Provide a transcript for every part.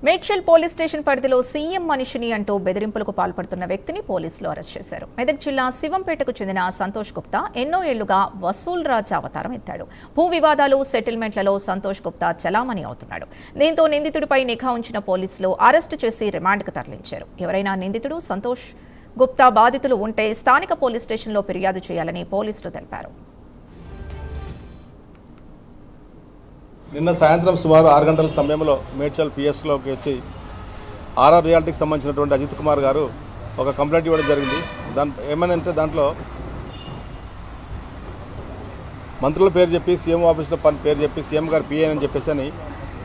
Medchal police station పరిధిలో CM మనిషిని అంటూ బెదిరింపులకు పాల్పడుతున్న వ్యక్తిని పోలీసులు అరెస్ట్ చేశారు. మెదక్ జిల్లా శివంపేటకు చెందిన సంతోష్ గుప్తా ఎన్నో ఏళ్లుగా వసూల్ రాజ్ అవతారం ఎత్తాడు. భూ వివాదాలు, సెటిల్మెంట్లలో సంతోష్ గుప్తా చలామణి అవుతున్నాడు. దీంతో నిందితుడిపై నిఘా ఉంచిన పోలీసులు అరెస్టు చేసి రిమాండ్కు తరలించారు. ఎవరైనా నిందితుడు సంతోష్ గుప్తా బాధితులు ఉంటే స్థానిక పోలీస్ స్టేషన్లో ఫిర్యాదు చేయాలని పోలీసులు తెలిపారు. నిన్న సాయంత్రం సుమారు 6 గంటల సమయంలో మేడ్చల్ పిఎస్లోకి వచ్చి ఆర్ఆర్ రియాలిటీకి సంబంధించినటువంటి అజిత్ కుమార్ గారు ఒక కంప్లైంట్ ఇవ్వడం జరిగింది. ఏమనంటే దాంట్లో మంత్రుల పేరు చెప్పి సీఎం ఆఫీస్లో పని పేరు చెప్పి సీఎం గారు పిఏ అని చెప్పేసి అని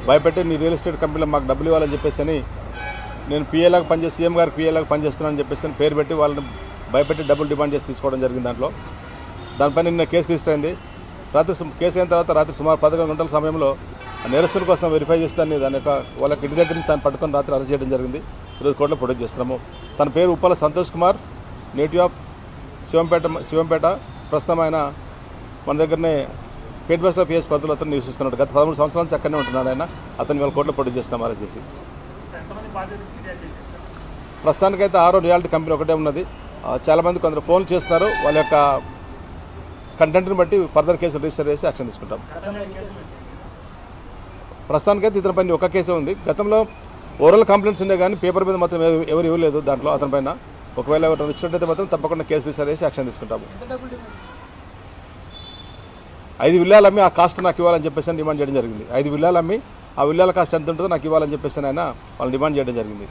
భయపెట్టి నీ రియల్ ఎస్టేట్ కంపెనీలో మాకు డబ్బులు ఇవ్వాలని చెప్పేసి అని నేను పిఏలాగా పనిచేసి సీఎం గారు పిఏలాగా పనిచేస్తున్నానని చెప్పేసి అని పేరు పెట్టి వాళ్ళని భయపెట్టి డబ్బులు డిమాండ్ చేసి తీసుకోవడం జరిగింది. దానిపై నిన్న కేసు రిజిస్టర్ అయింది. కేసు అయిన తర్వాత రాత్రి సుమారు 11 గంటల సమయంలో నేరస్తుల కోసం వెరిఫై చేసి దాని యొక్క వాళ్ళకి ఇంటి దగ్గర నుంచి దాన్ని పట్టుకొని రాత్రి అరెస్ట్ చేయడం జరిగింది. ఈరోజు కోర్టులో ప్రొడ్యూస్ చేస్తున్నాము. తన పేరు ఉప్పల సంతోష్ కుమార్, నేటివ్ ఆఫ్ శివంపేట. ప్రస్తుతం ఆయన మన దగ్గరనే పేట్ బస్ ఆఫ్ పిఎస్ పరిధిలో అతను నివసిస్తున్నాడు. గత 13 సంవత్సరాల నుంచి అక్కడనే ఉంటున్నాడు ఆయన. అతను వాళ్ళ కోర్టులో ప్రొడ్యూస్ చేస్తున్నాం అరెస్ట్ చేసి. ప్రస్తుతానికైతే ఆరో రియాలిటీ కంపెనీ ఒకటే ఉన్నది. చాలామంది కొందరు ఫోన్లు చేస్తున్నారు. వాళ్ళ యొక్క కంటెంట్ని బట్టి ఫర్దర్ కేసు రిజిస్టర్ చేసి యాక్షన్ తీసుకుంటాం. ప్రస్తుతానికైతే ఇతని పైన ఒక కేసే ఉంది. గతంలో ఓరల్ కంప్లైంట్స్ ఉండే కానీ పేపర్ మీద మాత్రం ఎవరు ఇవ్వలేదు. దాంట్లో అతని పైన ఒకవేళ ఎవరు ఇచ్చినట్టయితే మాత్రం తప్పకుండా కేసు రిజిస్టర్ చేసి యాక్షన్ తీసుకుంటాము. 5 విల్లాలు అమ్మి ఆ కాస్ట్ నాకు ఇవ్వాలని చెప్పేసి డిమాండ్ చేయడం జరిగింది. 5 విల్లాలు అమ్మి ఆ విల్లాల కాస్ట్ ఎంత ఉంటుందో నాకు ఇవ్వాలని చెప్పేసి ఆయన వాళ్ళు డిమాండ్ చేయడం జరిగింది.